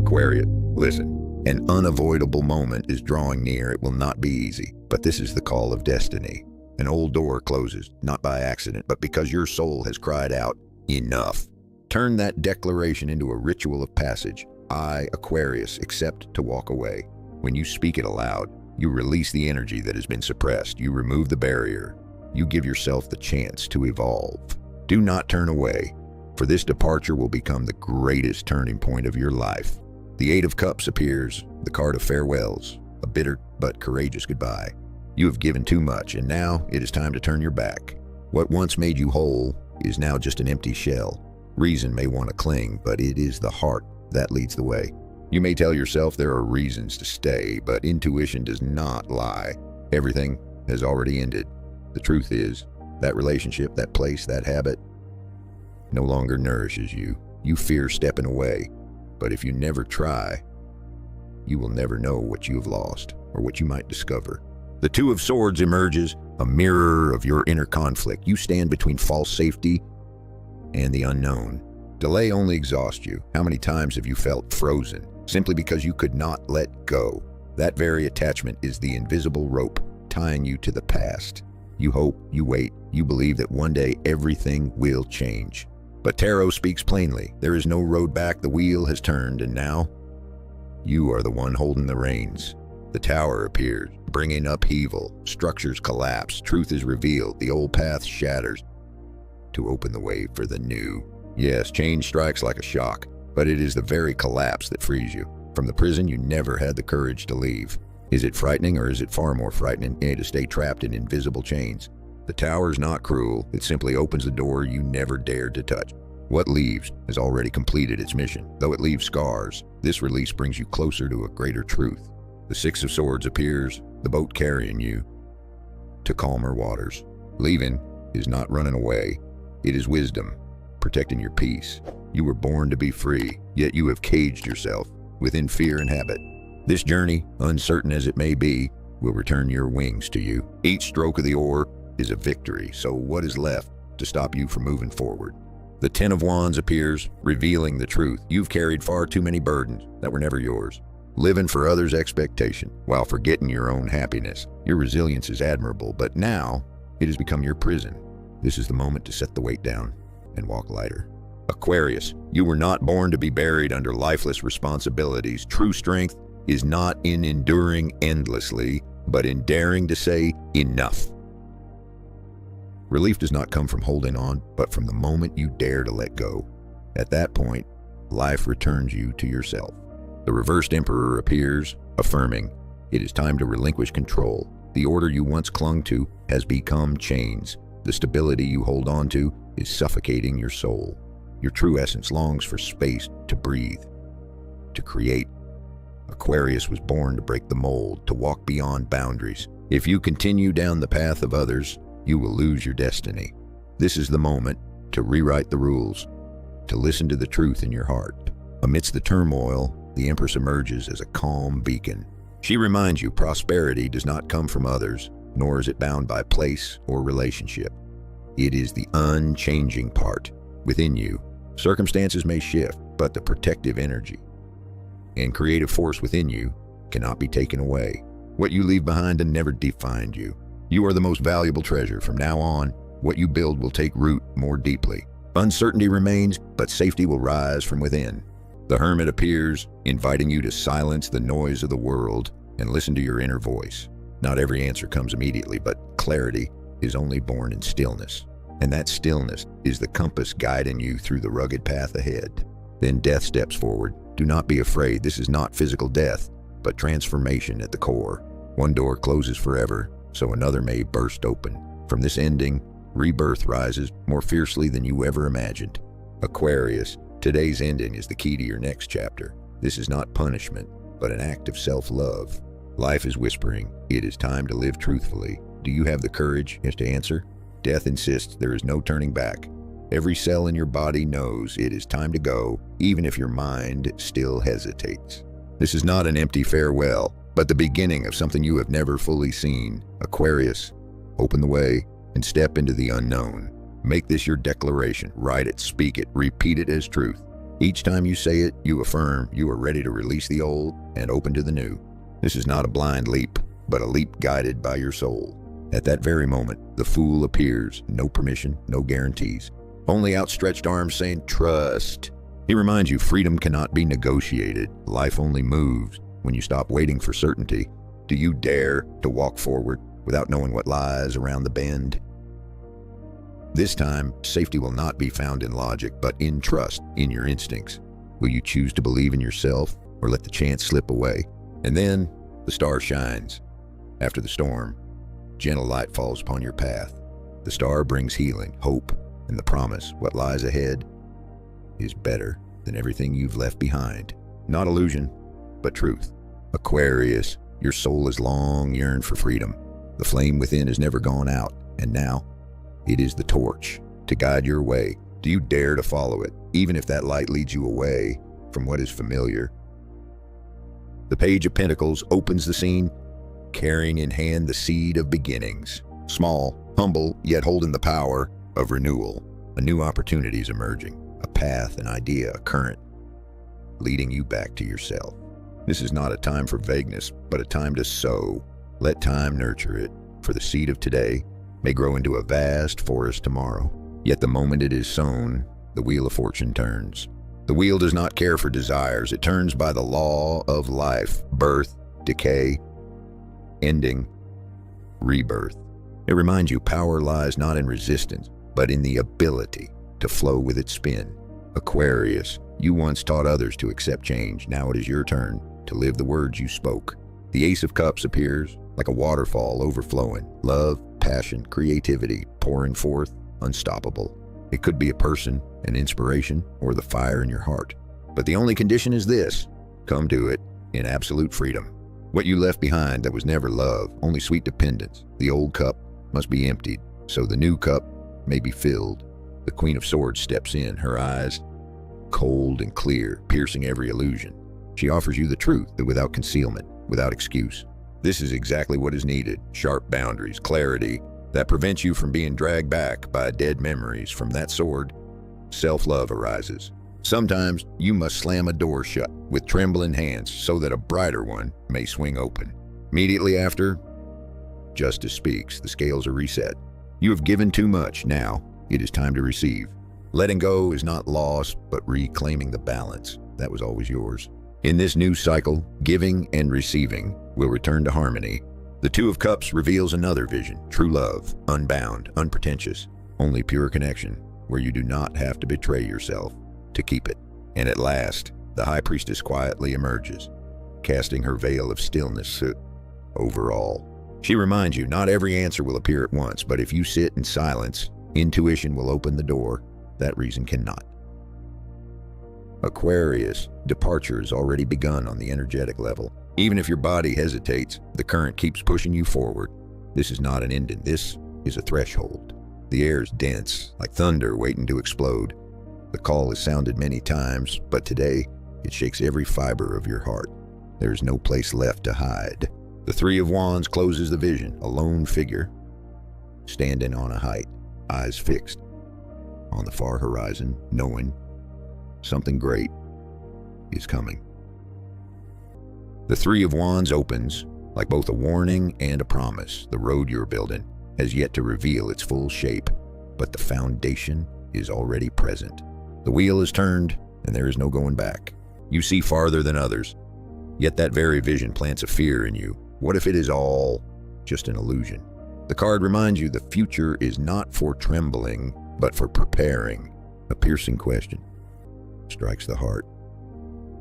Aquarius, listen. An unavoidable moment is drawing near. It will not be easy, but this is the call of destiny. An old door closes, not by accident, but because your soul has cried out, enough. Turn that declaration into a ritual of passage. I, Aquarius, accept to walk away. When you speak it aloud, you release the energy that has been suppressed. You remove the barrier. You give yourself the chance to evolve. Do not turn away, for this departure will become the greatest turning point of your life. The Eight of Cups appears, the card of farewells, a bitter but courageous goodbye. You have given too much, and now it is time to turn your back. What once made you whole is now just an empty shell. Reason may want to cling, but it is the heart that leads the way. You may tell yourself there are reasons to stay, but intuition does not lie. Everything has already ended. The truth is, that relationship, that place, that habit no longer nourishes you. You fear stepping away, but if you never try, you will never know what you have lost or what you might discover. The Two of Swords emerges, a mirror of your inner conflict. You stand between false safety and the unknown. Delay only exhausts you. How many times have you felt frozen simply because you could not let go? That very attachment is the invisible rope tying you to the past. You hope, you wait, you believe that one day everything will change. But tarot speaks plainly. There is no road back. The wheel has turned, and now you are the one holding the reins. The Tower appears, bringing upheaval. Structures collapse. Truth is revealed. The old path shatters to open the way for the new. Yes, change strikes like a shock, but it is the very collapse that frees you from the prison you never had the courage to leave. Is it frightening, or is it far more frightening to stay trapped in invisible chains? The Tower is not cruel. It simply opens the door you never dared to touch. What leaves has already completed its mission. Though it leaves scars, this release brings you closer to a greater truth. The Six of Swords appears, the boat carrying you to calmer waters. Leaving is not running away. It is wisdom, protecting your peace. You were born to be free, yet you have caged yourself within fear and habit. This journey, uncertain as it may be, will return your wings to you. Each stroke of the oar is a victory, so what is left to stop you from moving forward? The Ten of Wands appears, revealing the truth. You've carried far too many burdens that were never yours, living for others' expectation while forgetting your own happiness. Your resilience is admirable, but now it has become your prison. This is the moment to set the weight down and walk lighter. Aquarius, you were not born to be buried under lifeless responsibilities. True strength is not in enduring endlessly, but in daring to say enough. Relief does not come from holding on, but from the moment you dare to let go. At that point, life returns you to yourself. The reversed Emperor appears, affirming, it is time to relinquish control. The order you once clung to has become chains. The stability you hold on to is suffocating your soul. Your true essence longs for space to breathe, to create. Aquarius was born to break the mold, to walk beyond boundaries. If you continue down the path of others, you will lose your destiny. This is the moment to rewrite the rules, to listen to the truth in your heart. Amidst the turmoil, the Empress emerges as a calm beacon. She reminds you prosperity does not come from others, nor is it bound by place or relationship. It is the unchanging part within you. Circumstances may shift, but the protective energy and creative force within you cannot be taken away. What you leave behind and never defined you. You are the most valuable treasure. From now on, what you build will take root more deeply. Uncertainty remains, but safety will rise from within. The Hermit appears, inviting you to silence the noise of the world and listen to your inner voice. Not every answer comes immediately, but clarity is only born in stillness. And that stillness is the compass guiding you through the rugged path ahead. Then death steps forward. Do not be afraid. This is not physical death, but transformation at the core. One door closes forever, so another may burst open. From this ending, rebirth rises more fiercely than you ever imagined. Aquarius, today's ending is the key to your next chapter. This is not punishment, but an act of self-love. Life is whispering, it is time to live truthfully. Do you have the courage to answer? Death insists there is no turning back. Every cell in your body knows it is time to go, even if your mind still hesitates. This is not an empty farewell, but the beginning of something you have never fully seen. Aquarius, open the way and step into the unknown. Make this your declaration. Write it, speak it, repeat it as truth. Each time you say it, you affirm you are ready to release the old and open to the new. This is not a blind leap, but a leap guided by your soul. At that very moment, the Fool appears, no permission, no guarantees, only outstretched arms saying, trust. He reminds you freedom cannot be negotiated. Life only moves when you stop waiting for certainty. Do you dare to walk forward without knowing what lies around the bend? This time, safety will not be found in logic, but in trust, in your instincts. Will you choose to believe in yourself or let the chance slip away? And then, the star shines. After the storm, gentle light falls upon your path. The star brings healing, hope, and the promise what lies ahead is better than everything you've left behind. Not illusion, but truth. Aquarius, your soul has long yearned for freedom. The flame within has never gone out, and now it is the torch to guide your way. Do you dare to follow it, even if that light leads you away from what is familiar? The Page of Pentacles opens the scene, carrying in hand the seed of beginnings. Small, humble, yet holding the power of renewal. A new opportunity is emerging, a path, an idea, a current, leading you back to yourself. This is not a time for vagueness, but a time to sow. Let time nurture it, for the seed of today may grow into a vast forest tomorrow. Yet the moment it is sown, the wheel of fortune turns. The wheel does not care for desires. It turns by the law of life, birth, decay, ending, rebirth. It reminds you power lies not in resistance, but in the ability to flow with its spin. Aquarius, you once taught others to accept change. Now it is your turn to live the words you spoke. The Ace of Cups appears like a waterfall overflowing. Love, passion, creativity pouring forth, unstoppable. It could be a person, an inspiration, or the fire in your heart. But the only condition is this: come to it in absolute freedom. What you left behind that was never love, only sweet dependence. The old cup must be emptied, so the new cup may be filled. The Queen of Swords steps in, her eyes cold and clear, piercing every illusion. She offers you the truth, but without concealment, without excuse. This is exactly what is needed: sharp boundaries, clarity that prevents you from being dragged back by dead memories. From that sword, self-love arises. Sometimes you must slam a door shut with trembling hands so that a brighter one may swing open. Immediately after, justice speaks. The scales are reset. You have given too much. Now it is time to receive. Letting go is not loss, but reclaiming the balance that was always yours. In this new cycle, giving and receiving will return to harmony. The Two of Cups reveals another vision: true love, unbound, unpretentious, only pure connection, where you do not have to betray yourself to keep it. And at last, the High Priestess quietly emerges, casting her veil of stillness over all. She reminds you not every answer will appear at once, but if you sit in silence, intuition will open the door that reason cannot. Aquarius, departure has already begun on the energetic level. Even if your body hesitates, the current keeps pushing you forward. This is not an ending. This is a threshold. The air is dense, like thunder waiting to explode. The call has sounded many times, but today it shakes every fiber of your heart. There is no place left to hide. The Three of Wands closes the vision, a lone figure standing on a height, eyes fixed on the far horizon, knowing something great is coming. The Three of Wands opens like both a warning and a promise. The road you're building has yet to reveal its full shape, but the foundation is already present. The wheel is turned, and there is no going back. You see farther than others, yet that very vision plants a fear in you. What if it is all just an illusion? The card reminds you the future is not for trembling, but for preparing. A piercing question strikes the heart.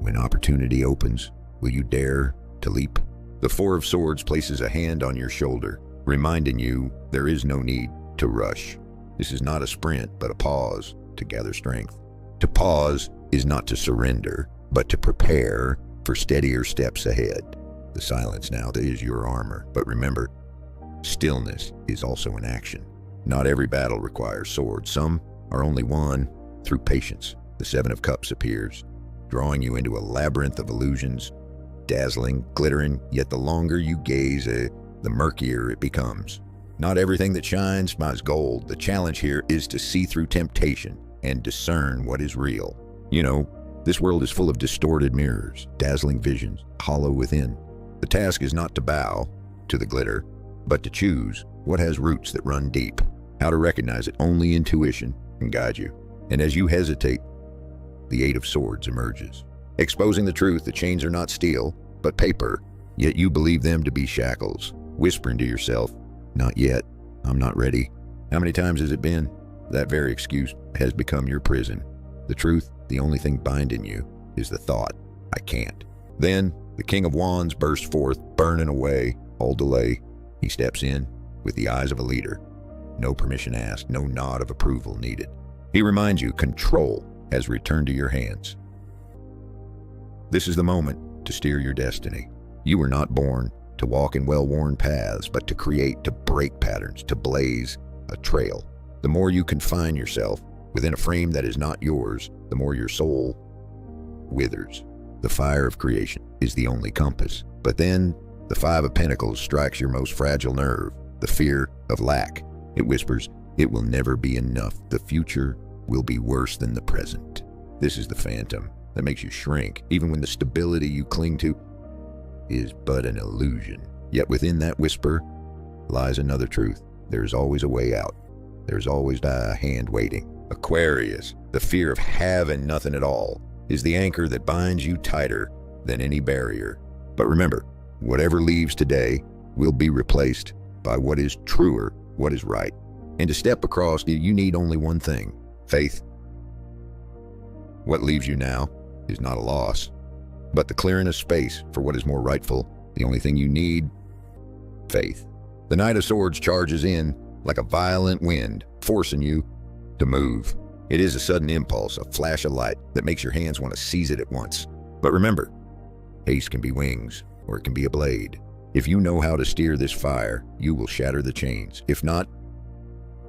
When opportunity opens, will you dare to leap? The Four of Swords places a hand on your shoulder, reminding you there is no need to rush. This is not a sprint, but a pause to gather strength. To pause is not to surrender, but to prepare for steadier steps ahead. The silence now is your armor, but remember, stillness is also an action. Not every battle requires swords. Some are only won through patience. The Seven of Cups appears, drawing you into a labyrinth of illusions, dazzling, glittering, yet the longer you gaze, the murkier it becomes. Not everything that shines is gold. The challenge here is to see through temptation and discern what is real. You know, This world is full of distorted mirrors, dazzling visions, hollow within. The task is not to bow to the glitter, but to choose what has roots that run deep. How to recognize it, only intuition can guide you. And as you hesitate, the Eight of Swords emerges, exposing the truth. The chains are not steel, but paper, yet you believe them to be shackles, whispering to yourself, "Not yet, I'm not ready." How many times has it been? That very excuse has become your prison. The truth, the only thing binding you, is the thought, "I can't." Then the King of Wands bursts forth, burning away all delay. He steps in with the eyes of a leader. No permission asked, no nod of approval needed. He reminds you control has returned to your hands. This is the moment to steer your destiny. You were not born to walk in well-worn paths, but to create, to break patterns, to blaze a trail. The more you confine yourself within a frame that is not yours, the more your soul withers. The fire of creation is the only compass. But then the Five of Pentacles strikes your most fragile nerve, the fear of lack. It whispers, it will never be enough. The future will be worse than the present. This is the phantom that makes you shrink, even when the stability you cling to is but an illusion. Yet within that whisper lies another truth. There is always a way out. There's always a hand waiting. Aquarius, the fear of having nothing at all, is the anchor that binds you tighter than any barrier. But remember, whatever leaves today will be replaced by what is truer, what is right. And to step across, you need only one thing: faith. What leaves you now is not a loss, but the clearing of space for what is more rightful. The only thing you need: faith. The Knight of Swords charges in like a violent wind, forcing you to move. It is a sudden impulse, a flash of light that makes your hands want to seize it at once. But remember, haste can be wings, or it can be a blade. If you know how to steer this fire, you will shatter the chains. If not,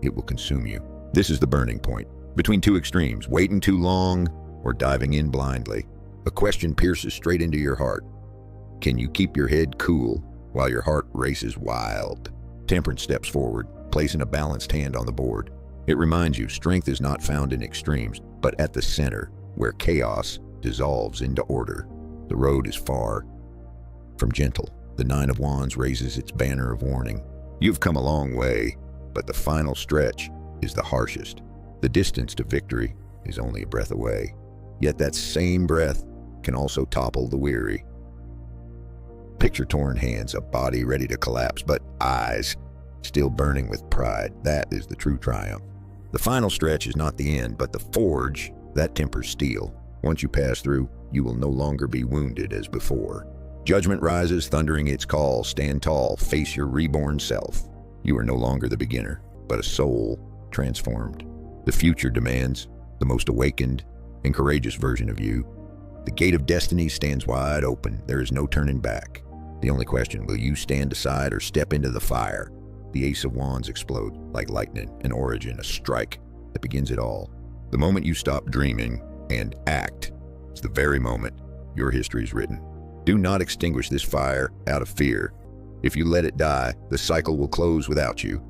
it will consume you. This is the burning point, between two extremes, waiting too long or diving in blindly. A question pierces straight into your heart. Can you keep your head cool while your heart races wild? Temperance steps forward, placing a balanced hand on the board. It reminds you strength is not found in extremes, but at the center, where chaos dissolves into order. The road is far from gentle. The Nine of Wands raises its banner of warning. You've come a long way, but the final stretch is the harshest. The distance to victory is only a breath away. Yet that same breath can also topple the weary. Picture torn hands, a body ready to collapse, but eyes still burning with pride. That is the true triumph. The final stretch is not the end, but the forge that tempers steel. Once you pass through, you will no longer be wounded as before. Judgment rises, thundering its call. Stand tall, face your reborn self. You are no longer the beginner, but a soul transformed. The future demands the most awakened and courageous version of you. The gate of destiny stands wide open. There is no turning back. The only question, will you stand aside or step into the fire? The Ace of Wands explode like lightning, an origin, a strike that begins it all. The moment you stop dreaming and act is the very moment your history is written. Do not extinguish this fire out of fear. If you let it die, the cycle will close without you,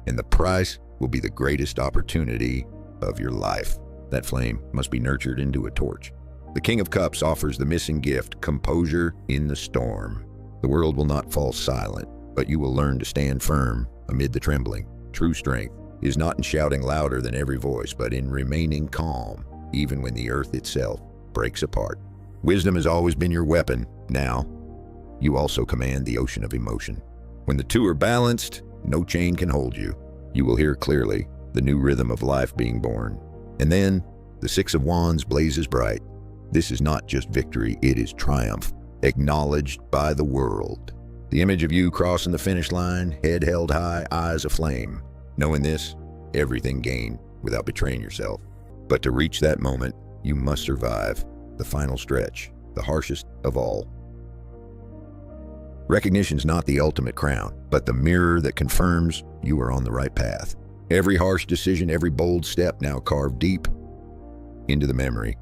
and the price will be the greatest opportunity of your life. That flame must be nurtured into a torch. The King of Cups offers the missing gift, composure in the storm. The world will not fall silent, but you will learn to stand firm amid the trembling. True strength is not in shouting louder than every voice, but in remaining calm, even when the earth itself breaks apart. Wisdom has always been your weapon. Now, you also command the ocean of emotion. When the two are balanced, no chain can hold you. You will hear clearly the new rhythm of life being born. And then, the Six of Wands blazes bright. This is not just victory, it is triumph, acknowledged by the world. The image of you crossing the finish line, head held high, eyes aflame. Knowing this, everything gained without betraying yourself. But to reach that moment, you must survive the final stretch, the harshest of all. Recognition is not the ultimate crown, but the mirror that confirms you are on the right path. Every harsh decision, every bold step now carved deep into the memory,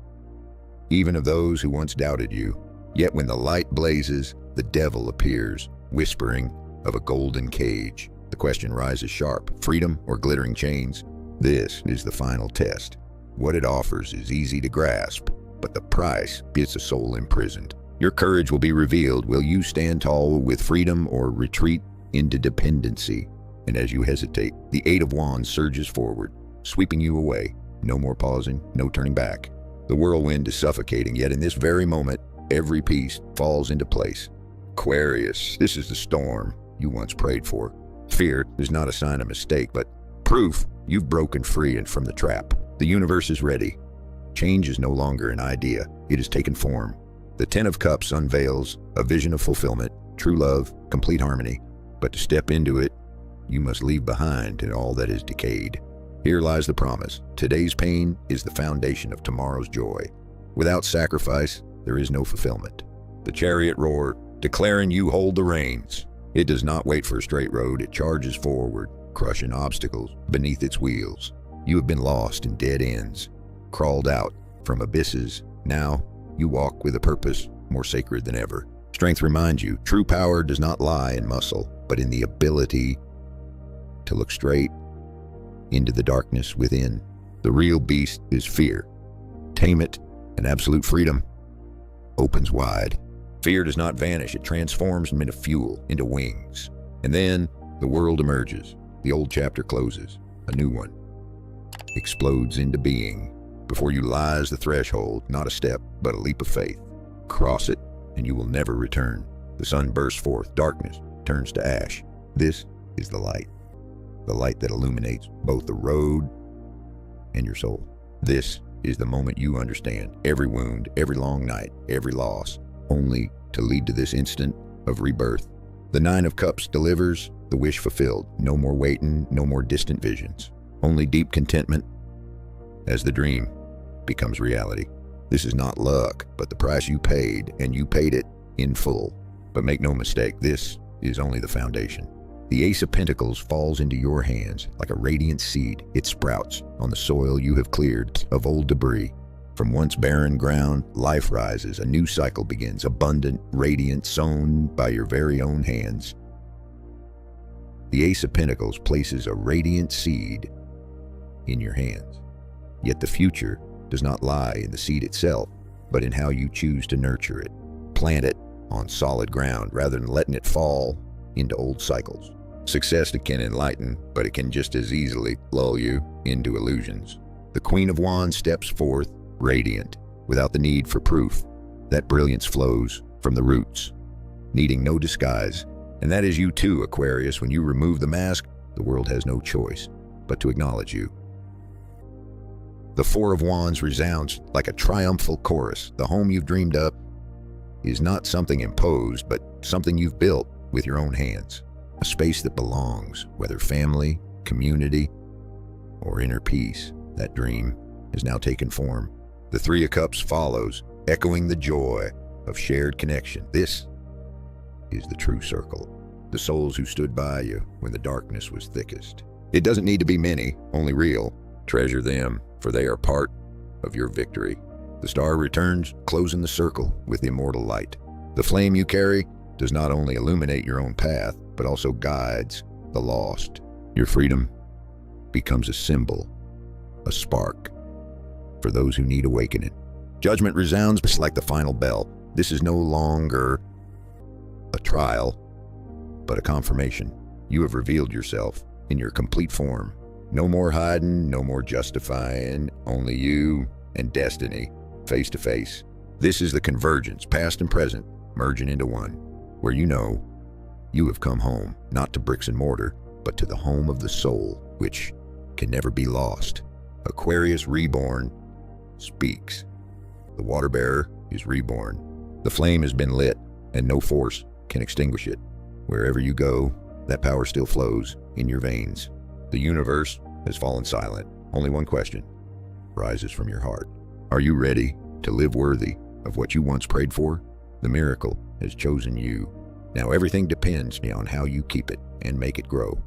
even of those who once doubted you. Yet when the light blazes, the devil appears, whispering of a golden cage. The question rises sharp: freedom or glittering chains? This is the final test. What it offers is easy to grasp, but the price is a soul imprisoned. Your courage will be revealed. Will you stand tall with freedom or retreat into dependency? And as you hesitate, the Eight of Wands surges forward, sweeping you away. No more pausing, no turning back. The whirlwind is suffocating, yet in this very moment, every piece falls into place. Aquarius, this is the storm you once prayed for. Fear is not a sign of mistake, but proof you've broken free and from the trap. The universe is ready. Change is no longer an idea. It has taken form. The Ten of Cups unveils a vision of fulfillment, true love, complete harmony. But to step into it, you must leave behind all that is decayed. Here lies the promise. Today's pain is the foundation of tomorrow's joy. Without sacrifice, there is no fulfillment. The chariot roar, declaring you hold the reins. It does not wait for a straight road. It charges forward, crushing obstacles beneath its wheels. You have been lost in dead ends, crawled out from abysses. Now you walk with a purpose more sacred than ever. Strength reminds you, true power does not lie in muscle, but in the ability to look straight into the darkness within. The real beast is fear. Tame it, and absolute freedom opens wide. Fear does not vanish. It transforms into fuel, into wings. And then the world emerges. The old chapter closes. A new one explodes into being. Before you lies the threshold, not a step, but a leap of faith. Cross it, and you will never return. The sun bursts forth. Darkness turns to ash. This is the light that illuminates both the road and your soul. This is the moment you understand every wound, every long night, every loss, only to lead to this instant of rebirth. The Nine of Cups delivers the wish fulfilled. No more waiting, no more distant visions. Only deep contentment as the dream becomes reality. This is not luck, but the price you paid, and you paid it in full. But make no mistake, this is only the foundation. The Ace of Pentacles falls into your hands like a radiant seed. It sprouts on the soil you have cleared of old debris. From once barren ground, life rises. A new cycle begins, abundant, radiant, sown by your very own hands. The Ace of Pentacles places a radiant seed in your hands. Yet the future does not lie in the seed itself, but in how you choose to nurture it. Plant it on solid ground rather than letting it fall into old cycles. Success can enlighten, but it can just as easily lull you into illusions. The Queen of Wands steps forth, radiant, without the need for proof. That brilliance flows from the roots, needing no disguise. And that is you too, Aquarius. When you remove the mask, the world has no choice but to acknowledge you. The Four of Wands resounds like a triumphal chorus. The home you've dreamed up is not something imposed, but something you've built with your own hands. A space that belongs, whether family, community, or inner peace. That dream has now taken form. The Three of Cups follows, echoing the joy of shared connection. This is the true circle. The souls who stood by you when the darkness was thickest. It doesn't need to be many, only real. Treasure them, for they are part of your victory. The star returns, closing the circle with immortal light. The flame you carry does not only illuminate your own path, but also guides the lost. Your freedom becomes a symbol, a spark for those who need awakening. Judgment resounds just like the final bell. This is no longer a trial, but a confirmation. You have revealed yourself in your complete form. No more hiding, no more justifying, only you and destiny, face to face. This is the convergence, past and present, merging into one, where you know you have come home, not to bricks and mortar, but to the home of the soul, which can never be lost. Aquarius reborn speaks. The water bearer is reborn. The flame has been lit, and no force can extinguish it. Wherever you go, that power still flows in your veins. The universe has fallen silent. Only one question rises from your heart. Are you ready to live worthy of what you once prayed for? The miracle has chosen you. Now everything depends on how you keep it and make it grow.